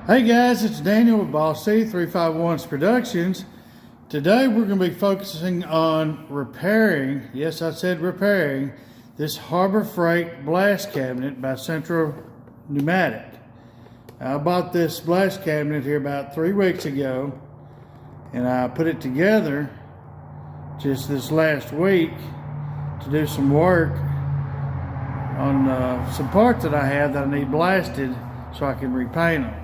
Hey guys, it's Daniel with Boss C 351's Productions. Today we're going to be focusing on repairing, yes I said repairing, this Harbor Freight blast cabinet by Central Pneumatic. I bought this blast cabinet here about 3 weeks ago, and I put it together just this last week to do some work on some parts that I have that I need blasted so I can repaint them.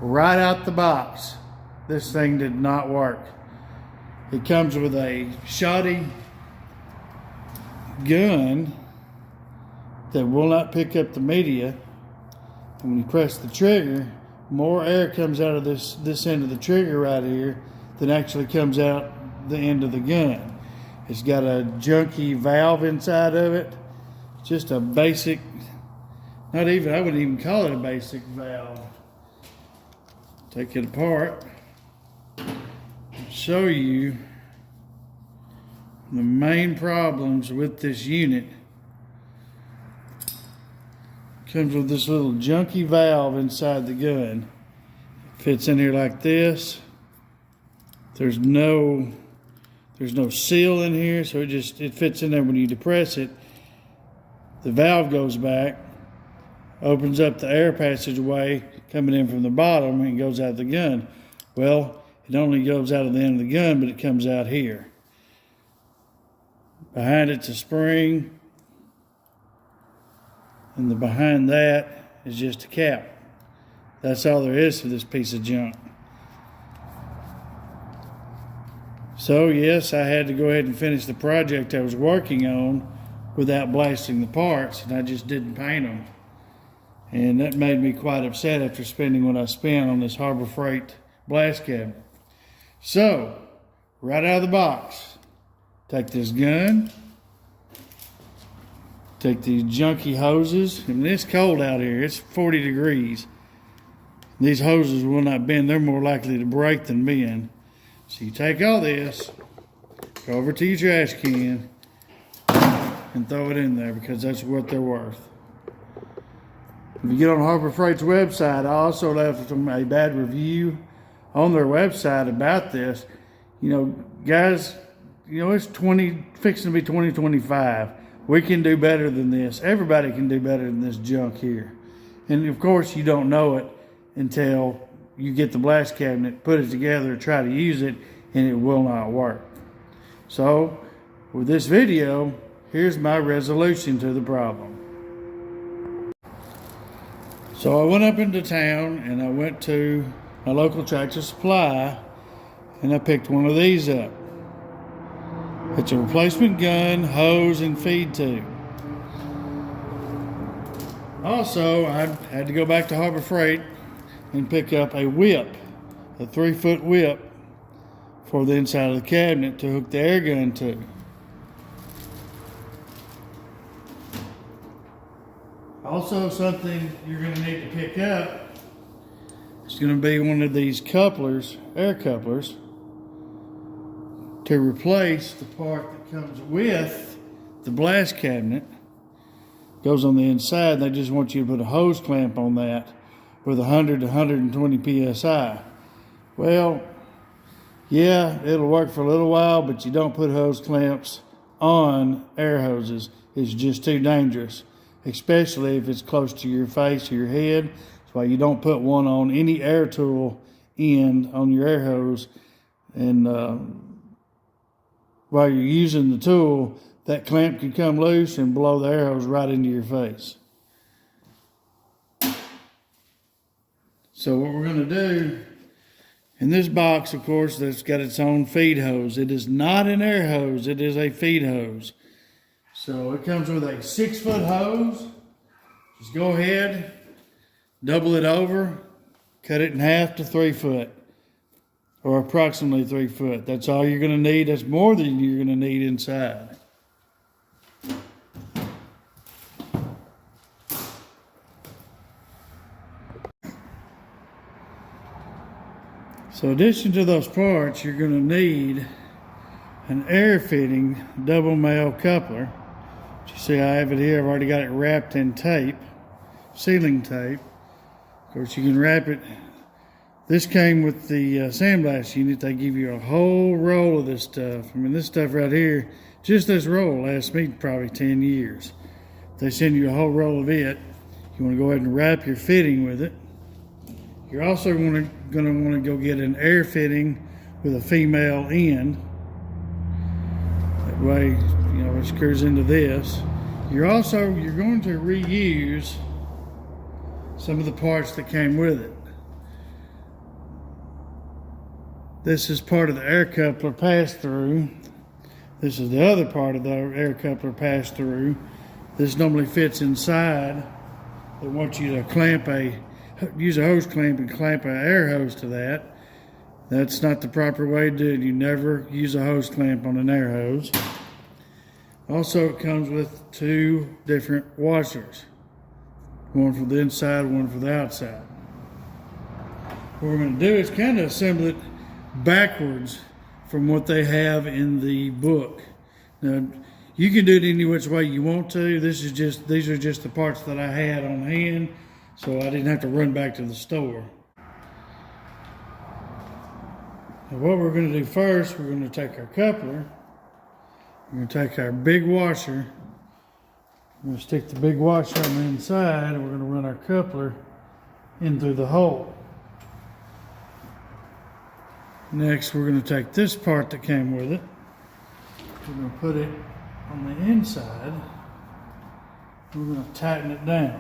Right out the box, this thing did not work. It comes with a shoddy gun that will not pick up the media, and when you press the trigger, more air comes out of this end of the trigger right here than actually comes out the end of the gun. It's got a junky valve inside of it. Just a basic, I wouldn't even call it a basic valve. Take it apart and show you the main problems with this unit. It comes with this little junky valve inside the gun. It fits in here like this. There's no seal in here, so it fits in there. When you depress it, the valve goes back, opens up the air passageway coming in from the bottom, and it goes out of the gun. Well, it only goes out of the end of the gun, but it comes out here. Behind it's a spring, and behind that is just a cap. That's all there is to this piece of junk. So yes, I had to go ahead and finish the project I was working on without blasting the parts, and I just didn't paint them. And that made me quite upset after spending what I spent on this Harbor Freight blast cabinet. So, right out of the box, take this gun, take these junky hoses. I mean, it's cold out here, it's 40 degrees. These hoses will not bend, they're more likely to break than bend. So you take all this, go over to your trash can, and throw it in there because that's what they're worth. If you get on Harbor Freight's website, I also left them a bad review on their website about this. You know, guys, you know, it's fixing to be 2025. We can do better than this. Everybody can do better than this junk here. And of course, you don't know it until you get the blast cabinet, put it together, try to use it, and it will not work. So, with this video, here's my resolution to the problem. So I went up into town and I went to my local Tractor Supply and I picked one of these up. It's a replacement gun, hose, and feed tube. Also, I had to go back to Harbor Freight and pick up a whip, a 3-foot whip for the inside of the cabinet to hook the air gun to. Also, something you're going to need to pick up is going to be one of these couplers, air couplers, to replace the part that comes with the blast cabinet. Goes on the inside. They just want you to put a hose clamp on that with 100 to 120 psi. Well, yeah, it'll work for a little while, but you don't put hose clamps on air hoses. It's just too dangerous, especially if it's close to your face or your head. That's why you don't put one on any air tool end on your air hose. And while you're using the tool, that clamp can come loose and blow the air hose right into your face. So what we're going to do, in this box, of course, that's got its own feed hose. It is not an air hose, it is a feed hose. So it comes with a 6-foot hose. Just go ahead, double it over, cut it in half to 3 foot, or approximately 3 foot. That's all you're going to need. That's more than you're going to need inside. So in addition to those parts, you're going to need an air fitting double male coupler. You see I have it here. I've already got it wrapped in tape, sealing tape. Of course, you can wrap it This came with the sandblast unit. They give you a whole roll of this stuff. I mean, this stuff right here, just this roll lasts me probably 10 years. They send you a whole roll of it. You want to go ahead and wrap your fitting with it. You're also going to want to go get an air fitting with a female end. That way, you know, it screws into this. You're going to reuse some of the parts that came with it. This is part of the air coupler pass-through. This is the other part of the air coupler pass-through. This normally fits inside. They want you to use a hose clamp and clamp an air hose to that. That's not the proper way to do it. You never use a hose clamp on an air hose. Also, it comes with 2 different washers. One for the inside, one for the outside. What we're going to do is kind of assemble it backwards from what they have in the book. Now, you can do it any which way you want to. These are just the parts that I had on hand, so I didn't have to run back to the store. Now, what we're going to do first, we're going to take our coupler, we're going to take our big washer, we're going to stick the big washer on the inside, and we're going to run our coupler in through the hole. Next, we're going to take this part that came with it, we're going to put it on the inside, we're going to tighten it down.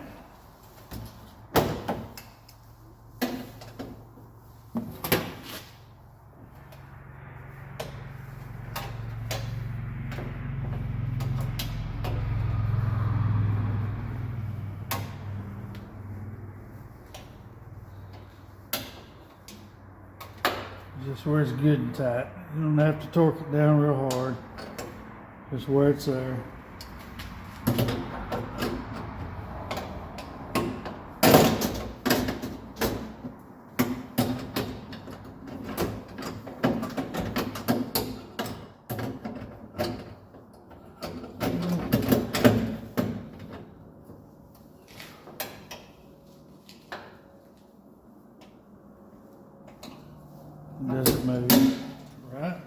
Just where it's good and tight. You don't have to torque it down real hard. Just where it's there. Doesn't move, right?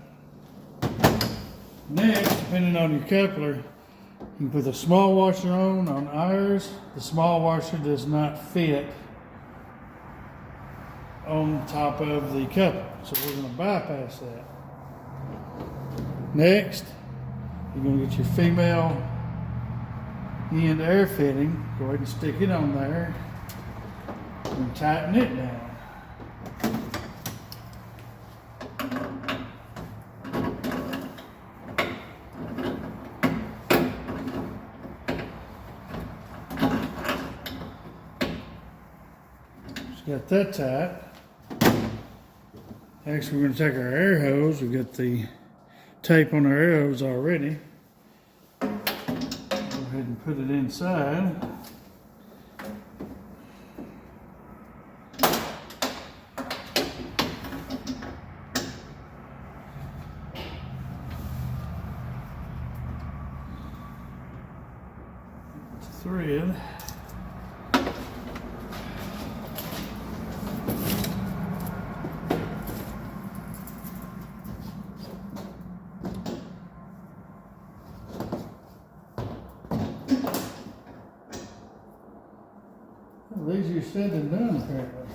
Next, depending on your coupler, you can put the small washer on ours. The small washer does not fit on top of the coupler, so we're going to bypass that. Next, you're going to get your female end air fitting. Go ahead and stick it on there and tighten it down. Got that tight. Next, we're going to take our air hose. We've got the tape on our air hose already. Go ahead and put it inside. Thread. Easier said than done, apparently.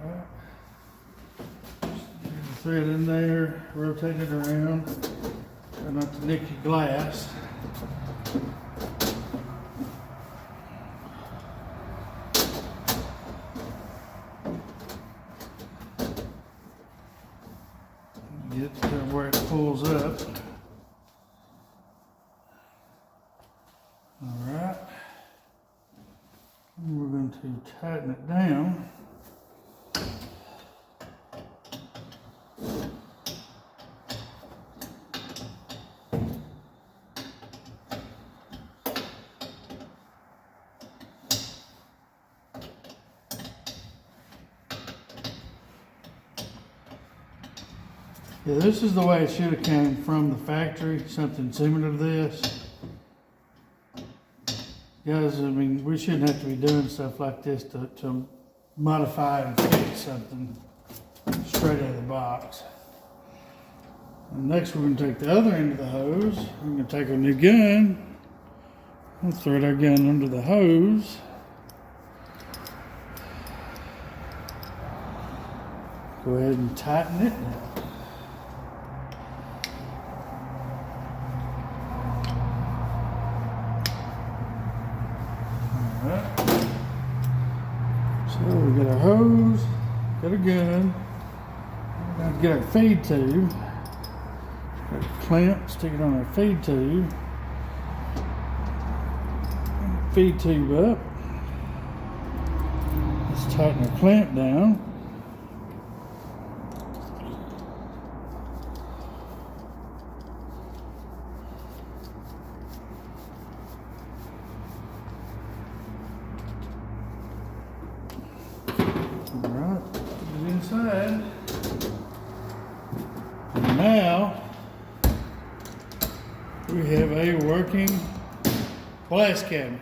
Alright. Just the thread in there, rotate it around. Try not to nick your glass. Get to where it pulls up. Alright, we're going to tighten it down. Yeah, this is the way it should have came from the factory, something similar to this. Guys, I mean, we shouldn't have to be doing stuff like this to modify and fix something straight out of the box. And next, we're going to take the other end of the hose. We're going to take our new gun. We'll thread our gun under the hose. Go ahead and tighten it now. Alright. So we got our hose, got our gun. We're going to get our feed tube. Got a clamp, stick it on our feed tube. Feed tube up. Let's tighten our clamp down. Alright, put it inside. And now we have a working blast cabinet.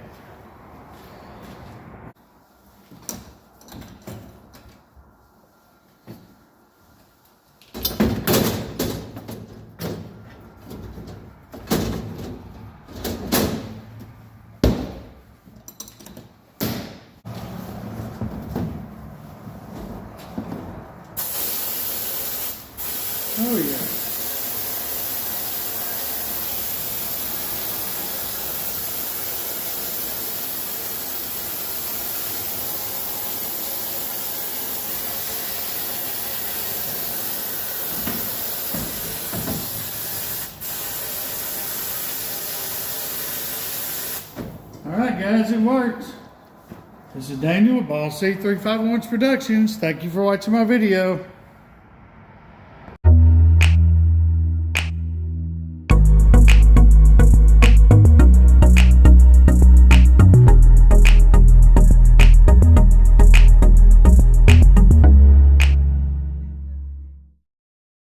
Oh yeah. All right, guys, it works. This is Daniel with Boss C351 Productions. Thank you for watching my video.